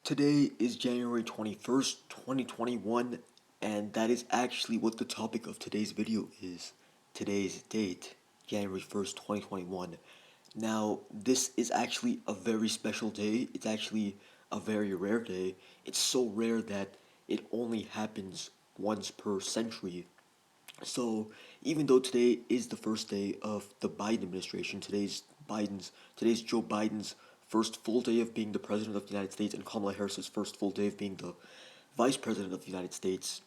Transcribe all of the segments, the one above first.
Today is January 21st, 2021, and that is actually what the topic of today's video is. Today's date, January 1st, 2021. Now, this is actually a very special day. It's actually a very rare day. It's so rare that it only happens once per century. So, even though today is the first day of the Biden administration, today's Joe Biden's first full day of being the president of the United States and Kamala Harris's first full day of being the vice president of the United States.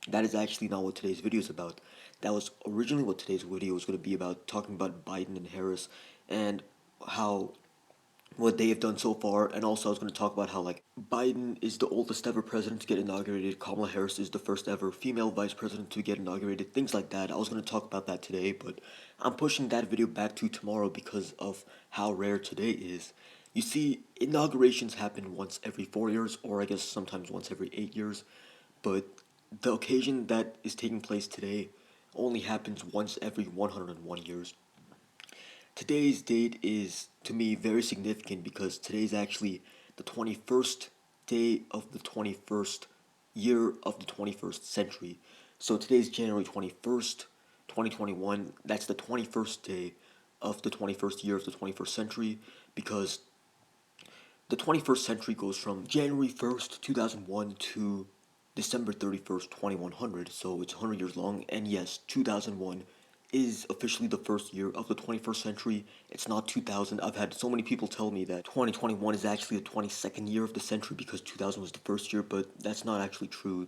That is actually not what today's video is about. That was originally what today's video was going to be about, talking about Biden and Harris and how what they have done so far, and also I was going to talk about how Biden is the oldest ever president to get inaugurated, Kamala Harris is the first ever female vice president to get inaugurated, things like that. I was going to talk about that today, but I'm pushing that video back to tomorrow because of how rare today is. You see, inaugurations happen once every 4 years, or I guess sometimes once every 8 years, but the occasion that is taking place today only happens once every 101 years. Today's date is, to me, very significant because today is actually the 21st day of the 21st year of the 21st century. So today is January 21st, 2021. That's the 21st day of the 21st year of the 21st century because the 21st century goes from January 1st, 2001 to December 31st, 2100. So it's 100 years long. And yes, 2001 is officially the first year of the 21st century. It's not 2000. I've had so many people tell me that 2021 is actually the 22nd year of the century because 2000 was the first year, but that's not actually true.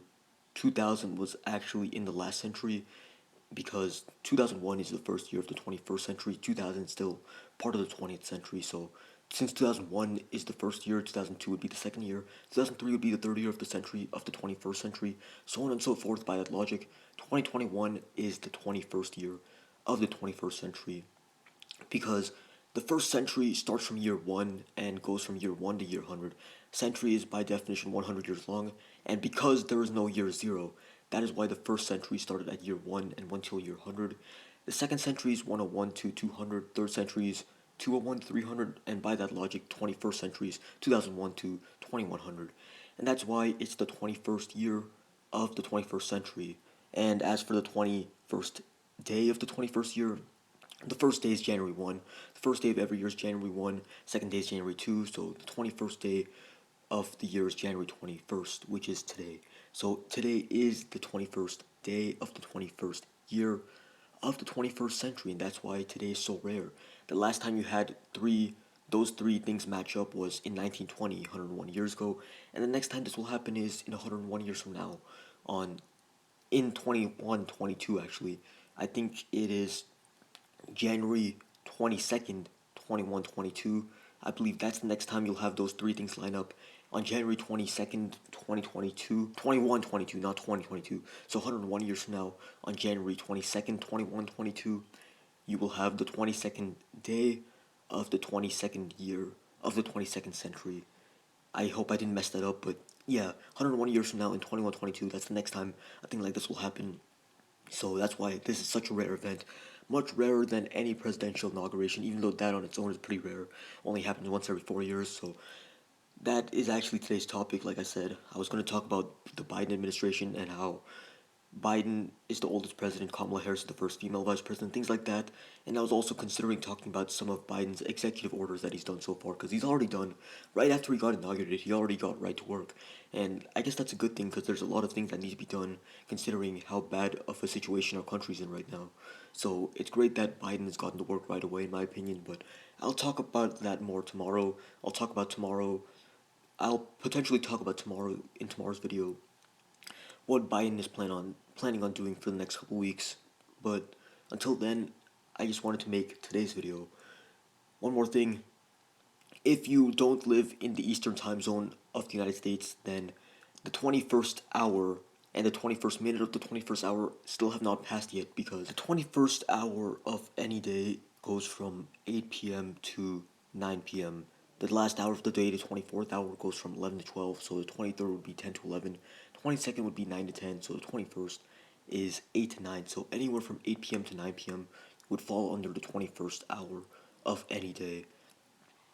2000 was actually in the last century because 2001 is the first year of the 21st century. 2000 is still part of the 20th century, so since 2001 is the first year, 2002 would be the second year, 2003 would be the third year of the century, of the 21st century, so on and so forth by that logic. 2021 is the 21st year of the 21st century because the first century starts from year 1 and goes from year 1 to year 100. Century is by definition 100 years long, and because there is no year 0, that is why the first century started at year 1 and went till year 100. The second century is 101 to 200, third century is 201 to 300, and by that logic, 21st century is 2001 to 2100. And that's why it's the 21st year of the 21st century. And as for the 21st day of the 21st year, the first day is January 1. The first day of every year is January 1. Second day is January 2. So the 21st day of the year is January 21st, which is today. So today is the 21st day of the 21st year of the 21st century, and that's why today is so rare. The last time you had those three things match up was in 1920, 101 years ago, and the next time this will happen is in 101 years from now, on in 2122 actually. I think it is January 22nd, 2122. I believe that's the next time you'll have those three things line up. On January 22nd, 2022, 2122, not 2022. So 101 years from now, on January 22nd, 2122, you will have the 22nd day of the 22nd year of the 22nd century. I hope I didn't mess that up, but yeah, 101 years from now in 2122, that's the next time a thing like this will happen. So that's why this is such a rare event. Much rarer than any presidential inauguration, even though that on its own is pretty rare. Only happens once every 4 years, so that is actually today's topic. Like I said, I was going to talk about the Biden administration and how Biden is the oldest president, Kamala Harris is the first female vice president, things like that. And I was also considering talking about some of Biden's executive orders that he's done so far, because he's already done, right after he got inaugurated, he already got right to work. And I guess that's a good thing, because there's a lot of things that need to be done, considering how bad of a situation our country's in right now. So it's great that Biden has gotten to work right away, in my opinion, but I'll talk about that more tomorrow. I'll potentially talk about tomorrow in tomorrow's video what Biden is planning on doing for the next couple weeks. But until then, I just wanted to make today's video. One more thing, if you don't live in the Eastern time zone of the United States, then the 21st hour and the 21st minute of the 21st hour still have not passed yet, because the 21st hour of any day goes from 8 p.m. to 9 p.m. The last hour of the day, the 24th hour, goes from 11 to 12, so the 23rd would be 10 to 11. 22nd would be 9 to 10, so the 21st is 8 to 9. So anywhere from 8 p.m. to 9 p.m. would fall under the 21st hour of any day,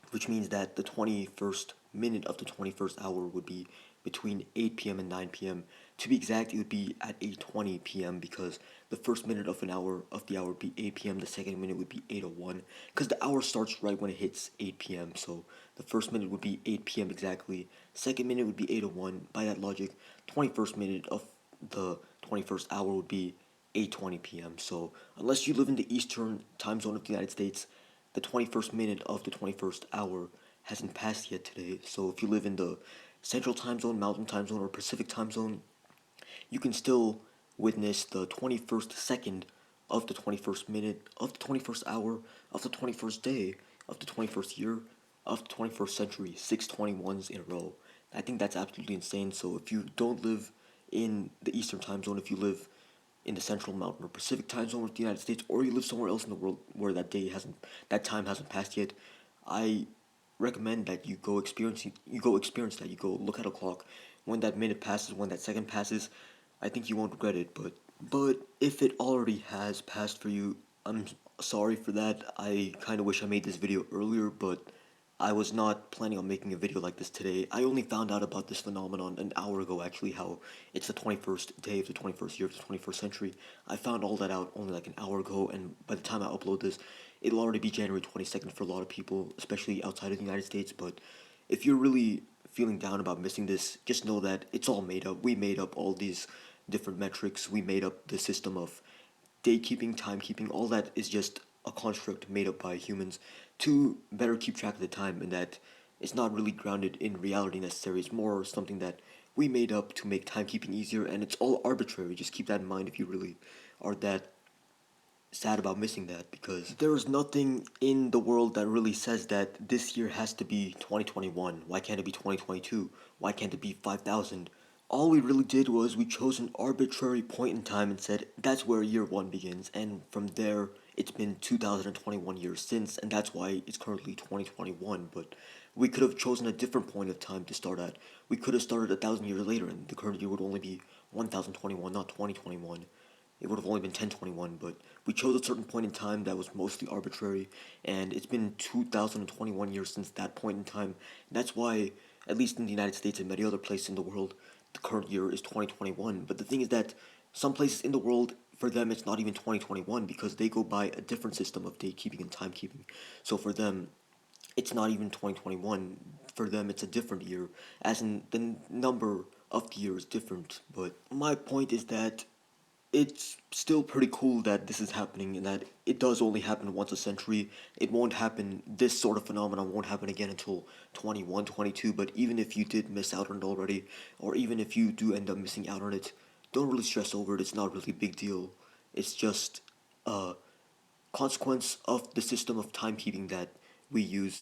which means that the 21st minute of the 21st hour would be between 8 p.m. and 9 p.m. To be exact, it would be at 8:20 p.m. because the first minute of the hour would be 8 p.m. The second minute would be 8:01 because the hour starts right when it hits 8 p.m. So the first minute would be 8 p.m. exactly. Second minute would be 8:01. By that logic, 21st minute of the 21st hour would be 8:20 p.m. So unless you live in the Eastern time zone of the United States, the 21st minute of the 21st hour hasn't passed yet today. So if you live in the Central time zone, Mountain time zone, or Pacific time zone, you can still witness the 21st second of the 21st minute of the 21st hour of the 21st day of the 21st year of the 21st century, 621s in a row. I think that's absolutely insane. So if you don't live in the Eastern time zone, if you live in the Central Mountain or Pacific time zone of the United States, or you live somewhere else in the world where that time hasn't passed yet, I recommend that you go experience that. You go look at a clock. When that minute passes, when that second passes, I think you won't regret it. But if it already has passed for you, I'm sorry for that. I kind of wish I made this video earlier, but I was not planning on making a video like this today. I only found out about this phenomenon an hour ago, actually, how it's the 21st day of the 21st year of the 21st century. I found all that out only like an hour ago, and by the time I upload this, it'll already be January 22nd for a lot of people, especially outside of the United States. But if you're really feeling down about missing this, just know that it's all made up. We made up all these different metrics. We made up the system of day keeping, timekeeping. All that is just a construct made up by humans to better keep track of the time, and that it's not really grounded in reality necessarily. It's more something that we made up to make timekeeping easier, and it's all arbitrary. Just keep that in mind if you really are that sad about missing that, because there is nothing in the world that really says that this year has to be 2021. Why can't it be 2022? Why can't it be 5000? All we really did was we chose an arbitrary point in time and said that's where year one begins, and from there it's been 2021 years since, and that's why it's currently 2021. But we could have chosen a different point of time to start at. We could have started 1,000 years later, and the current year would only be 1021, not 2021. It would have only been 1021, but we chose a certain point in time that was mostly arbitrary, and it's been 2021 years since that point in time. That's why, at least in the United States and many other places in the world, the current year is 2021. But the thing is that some places in the world, for them, it's not even 2021 because they go by a different system of day keeping and timekeeping. So for them, it's not even 2021. For them, it's a different year, as in the number of the year is different. But my point is that it's still pretty cool that this is happening and that it does only happen once a century. It won't happen, this sort of phenomenon won't happen again until 21, 22. But even if you did miss out on it already, or even if you do end up missing out on it, don't really stress over it. It's not really a big deal. It's just a consequence of the system of timekeeping that we use.